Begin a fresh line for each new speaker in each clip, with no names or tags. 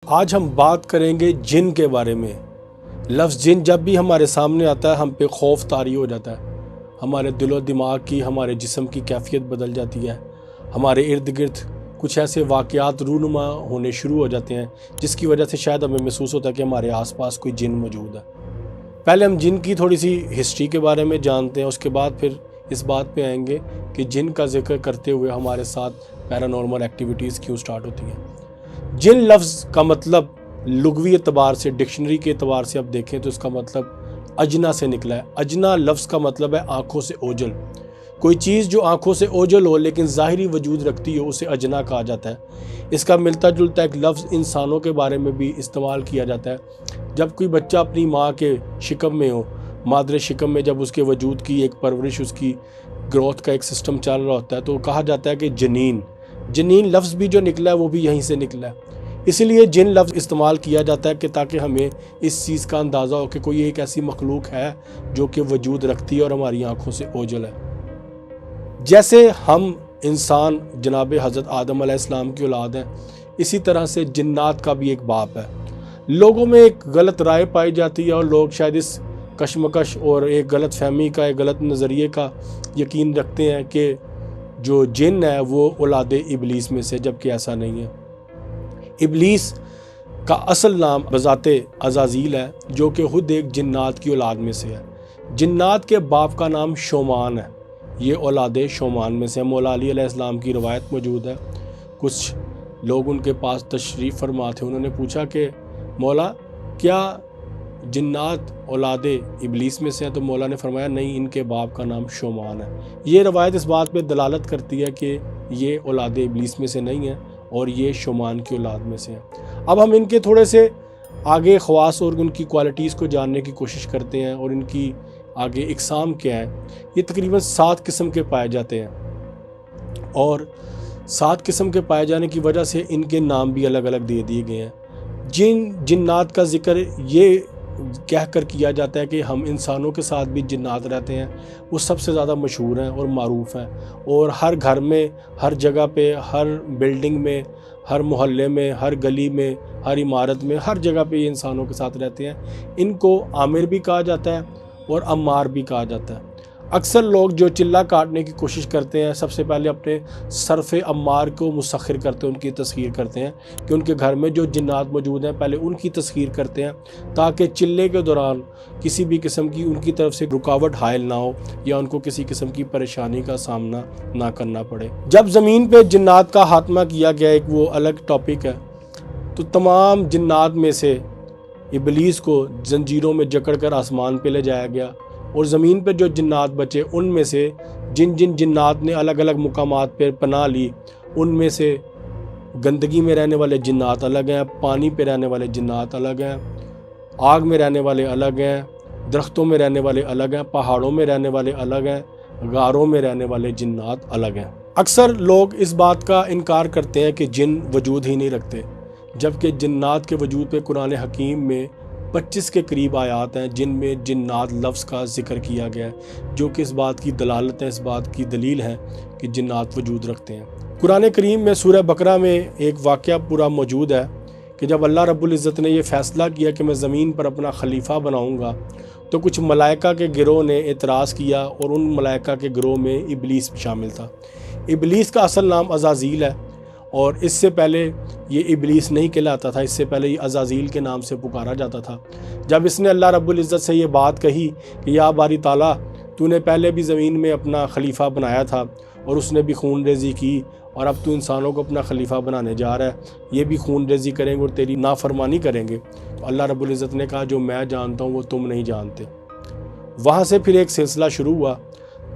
آج ہم بات کریں گے جن کے بارے میں۔ لفظ جن جب بھی ہمارے سامنے آتا ہے ہم پہ خوف طاری ہو جاتا ہے، ہمارے دل و دماغ کی، ہمارے جسم کی کیفیت بدل جاتی ہے، ہمارے ارد گرد کچھ ایسے واقعات رونما ہونے شروع ہو جاتے ہیں جس کی وجہ سے شاید ہمیں محسوس ہوتا ہے کہ ہمارے آس پاس کوئی جن موجود ہے۔ پہلے ہم جن کی تھوڑی سی ہسٹری کے بارے میں جانتے ہیں، اس کے بعد پھر اس بات پہ آئیں گے کہ جن کا ذکر کرتے ہوئے ہمارے ساتھ پیرانارمل ایکٹیویٹیز کیوں سٹارٹ ہوتی ہیں۔ جن لفظ کا مطلب لغوی اعتبار سے، ڈکشنری کے اعتبار سے اب دیکھیں تو اس کا مطلب اجنا سے نکلا ہے۔ اجنا لفظ کا مطلب ہے آنکھوں سے اوجھل۔ کوئی چیز جو آنکھوں سے اوجھل ہو لیکن ظاہری وجود رکھتی ہو اسے اجنا کہا جاتا ہے۔ اس کا ملتا جلتا ایک لفظ انسانوں کے بارے میں بھی استعمال کیا جاتا ہے۔ جب کوئی بچہ اپنی ماں کے شکم میں ہو، مادر شکم میں جب اس کے وجود کی ایک پرورش، اس کی گروتھ کا ایک سسٹم چل رہا ہوتا ہے تو کہا جاتا ہے کہ جنین لفظ بھی جو نکلا ہے وہ بھی یہیں سے نکلا ہے۔ اسی لیے جن لفظ استعمال کیا جاتا ہے کہ تاکہ ہمیں اس چیز کا اندازہ ہو کہ کوئی ایک ایسی مخلوق ہے جو کہ وجود رکھتی ہے اور ہماری آنکھوں سے اوجھل ہے۔ جیسے ہم انسان جناب حضرت آدم علیہ السلام کی اولاد ہیں، اسی طرح سے جنات کا بھی ایک باپ ہے۔ لوگوں میں ایک غلط رائے پائی جاتی ہے اور لوگ شاید اس کشمکش اور ایک غلط فہمی کا، ایک غلط نظریے کا یقین رکھتے ہیں کہ جو جن ہے وہ اولاد ابلیس میں سے، جبکہ ایسا نہیں ہے۔ ابلیس کا اصل نام بذات عزازیل ہے جو کہ خود ایک جنات کی اولاد میں سے ہے۔ جنات کے باپ کا نام شومان ہے، یہ اولاد شومان میں سے۔ مولا علی علیہ السلام کی روایت موجود ہے، کچھ لوگ ان کے پاس تشریف فرما تھے، انہوں نے پوچھا کہ مولا کیا جنات اولاد ابلیس میں سے ہیں؟ تو مولا نے فرمایا نہیں، ان کے باپ کا نام شومان ہے۔ یہ روایت اس بات پہ دلالت کرتی ہے کہ یہ اولاد ابلیس میں سے نہیں ہے اور یہ شومان کی اولاد میں سے ہیں۔ اب ہم ان کے تھوڑے سے آگے خواص اور ان کی کوالٹیز کو جاننے کی کوشش کرتے ہیں اور ان کی آگے اقسام کیا ہیں۔ یہ تقریباً 7 قسم کے پائے جاتے ہیں اور 7 قسم کے پائے جانے کی وجہ سے ان کے نام بھی الگ الگ دے دیے گئے ہیں۔ جنات کا ذکر یہ کہہ کر کیا جاتا ہے کہ ہم انسانوں کے ساتھ بھی جنات رہتے ہیں، وہ سب سے زیادہ مشہور ہیں اور معروف ہیں، اور ہر گھر میں، ہر جگہ پہ، ہر بلڈنگ میں، ہر محلے میں، ہر گلی میں، ہر عمارت میں، ہر جگہ پہ یہ انسانوں کے ساتھ رہتے ہیں۔ ان کو عامر بھی کہا جاتا ہے اور عمار بھی کہا جاتا ہے۔ اکثر لوگ جو چلہ کاٹنے کی کوشش کرتے ہیں سب سے پہلے اپنے صرف عمار کو مسخر کرتے ہیں، ان کی تسخیر کرتے ہیں کہ ان کے گھر میں جو جنات موجود ہیں پہلے ان کی تسخیر کرتے ہیں تاکہ چلے کے دوران کسی بھی قسم کی ان کی طرف سے رکاوٹ حائل نہ ہو یا ان کو کسی قسم کی پریشانی کا سامنا نہ کرنا پڑے۔ جب زمین پہ جنات کا خاتمہ کیا گیا، ایک وہ الگ ٹاپک ہے، تو تمام جنات میں سے ابلیس کو زنجیروں میں جکڑ کر آسمان پہ لے جایا گیا، اور زمین پہ جو جنات بچے ان میں سے جن جنات نے الگ الگ مقامات پہ پناہ لی، ان میں سے گندگی میں رہنے والے جنات الگ ہیں، پانی پہ رہنے والے جنات الگ ہیں، آگ میں رہنے والے الگ ہیں، درختوں میں رہنے والے الگ ہیں، پہاڑوں میں رہنے والے الگ ہیں، غاروں میں رہنے والے جنات الگ ہیں۔ اکثر لوگ اس بات کا انکار کرتے ہیں کہ جن وجود ہی نہیں رکھتے، جبکہ جنات کے وجود پہ قرآن حکیم میں 25 کے قریب آیات ہیں جن میں جنات لفظ کا ذکر کیا گیا ہے، جو کہ اس بات کی دلالت ہے، اس بات کی دلیل ہے کہ جنات وجود رکھتے ہیں۔ قرآن کریم میں سورہ بقرہ میں ایک واقعہ پورا موجود ہے کہ جب اللہ رب العزت نے یہ فیصلہ کیا کہ میں زمین پر اپنا خلیفہ بناؤں گا، تو کچھ ملائکہ کے گروہ نے اعتراض کیا، اور ان ملائکہ کے گروہ میں ابلیس شامل تھا۔ ابلیس کا اصل نام عزازیل ہے، اور اس سے پہلے یہ ابلیس نہیں کہلاتا تھا، اس سے پہلے یہ عزازیل کے نام سے پکارا جاتا تھا۔ جب اس نے اللہ رب العزت سے یہ بات کہی کہ یا باری تعالیٰ، تو نے پہلے بھی زمین میں اپنا خلیفہ بنایا تھا اور اس نے بھی خون ریزی کی، اور اب تو انسانوں کو اپنا خلیفہ بنانے جا رہا ہے، یہ بھی خون ریزی کریں گے اور تیری نافرمانی کریں گے، تو اللہ رب العزت نے کہا جو میں جانتا ہوں وہ تم نہیں جانتے۔ وہاں سے پھر ایک سلسلہ شروع ہوا،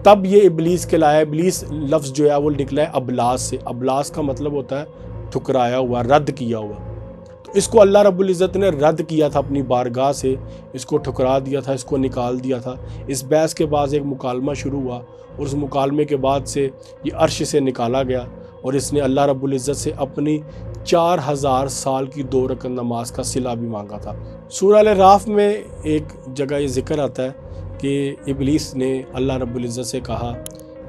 تب یہ ابلیس کہلایا۔ ابلیس لفظ جو ہے وہ نکلا ہے ابلاس سے۔ ابلاس کا مطلب ہوتا ہے ٹھکرایا ہوا، رد کیا ہوا۔ تو اس کو اللہ رب العزت نے رد کیا تھا اپنی بارگاہ سے، اس کو ٹھکرا دیا تھا، اس کو نکال دیا تھا۔ اس بحث کے بعد ایک مکالمہ شروع ہوا، اور اس مکالمے کے بعد سے یہ عرش سے نکالا گیا، اور اس نے اللہ رب العزت سے اپنی 4000 سال کی 2 رکعت نماز کا صلہ بھی مانگا تھا۔ سورہ الاعراف میں ایک جگہ یہ ذکر آتا ہے کہ ابلیس نے اللہ رب العزت سے کہا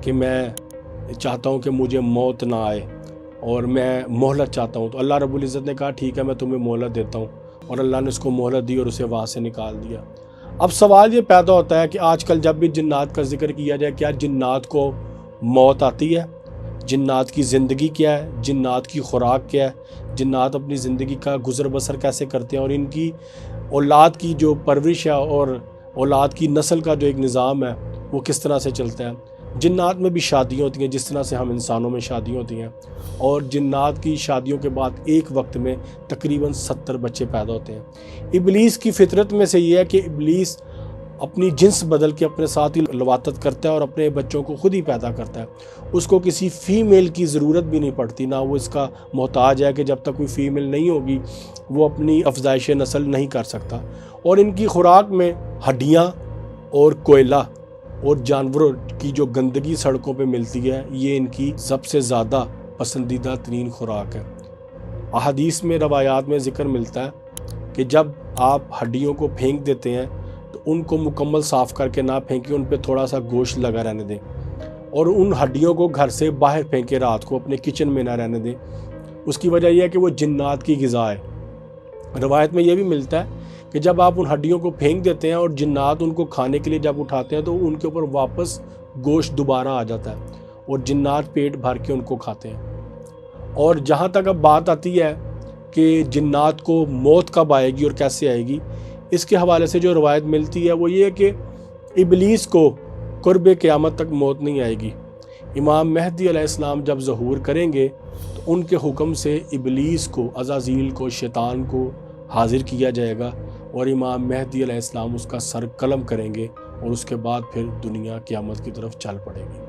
کہ میں چاہتا ہوں کہ مجھے موت نہ آئے، اور میں مہلت چاہتا ہوں۔ تو اللہ رب العزت نے کہا ٹھیک ہے میں تمہیں مہلت دیتا ہوں، اور اللہ نے اس کو مہلت دی اور اسے وہاں سے نکال دیا۔ اب سوال یہ پیدا ہوتا ہے کہ آج کل جب بھی جنات کا ذکر کیا جائے، کیا جنات کو موت آتی ہے؟ جنات کی زندگی کیا ہے؟ جنات کی خوراک کیا ہے؟ جنات اپنی زندگی کا گزر بسر کیسے کرتے ہیں؟ اور ان کی اولاد کی جو پرورش ہے اور اولاد کی نسل کا جو ایک نظام ہے وہ کس طرح سے چلتا ہے؟ جنات میں بھی شادیاں ہوتی ہیں جس طرح سے ہم انسانوں میں شادیاں ہوتی ہیں، اور جنات کی شادیوں کے بعد ایک وقت میں تقریباً 70 بچے پیدا ہوتے ہیں۔ ابلیس کی فطرت میں سے یہ ہے کہ ابلیس اپنی جنس بدل کے اپنے ساتھ ہی لواطت کرتا ہے اور اپنے بچوں کو خود ہی پیدا کرتا ہے۔ اس کو کسی فیمیل کی ضرورت بھی نہیں پڑتی، نہ وہ اس کا محتاج ہے کہ جب تک کوئی فیمیل نہیں ہوگی وہ اپنی افزائش نسل نہیں کر سکتا۔ اور ان کی خوراک میں ہڈیاں اور کوئلہ اور جانوروں کی جو گندگی سڑکوں پہ ملتی ہے، یہ ان کی سب سے زیادہ پسندیدہ ترین خوراک ہے۔ احادیث میں روایات میں ذکر ملتا ہے کہ جب آپ ہڈیوں کو پھینک دیتے ہیں تو ان کو مکمل صاف کر کے نہ پھینکیں، ان پہ تھوڑا سا گوشت لگا رہنے دیں، اور ان ہڈیوں کو گھر سے باہر پھینکیں، رات کو اپنے کچن میں نہ رہنے دیں۔ اس کی وجہ یہ ہے کہ وہ جنات کی غذا ہے۔ روایت میں یہ بھی ملتا ہے کہ جب آپ ان ہڈیوں کو پھینک دیتے ہیں اور جنات ان کو کھانے کے لیے جب اٹھاتے ہیں تو ان کے اوپر واپس گوشت دوبارہ آ جاتا ہے اور جنات پیٹ بھر کے ان کو کھاتے ہیں۔ اور جہاں تک اب بات آتی ہے کہ جنات کو موت کب آئے گی اور کیسے آئے گی، اس کے حوالے سے جو روایت ملتی ہے وہ یہ ہے کہ ابلیس کو قرب قیامت تک موت نہیں آئے گی۔ امام مہدی علیہ السلام جب ظہور کریں گے تو ان کے حکم سے ابلیس کو، عزازیل کو، شیطان کو حاضر کیا جائے گا، اور امام مہدی علیہ السلام اس کا سر قلم کریں گے، اور اس کے بعد پھر دنیا قیامت کی طرف چل پڑے گی۔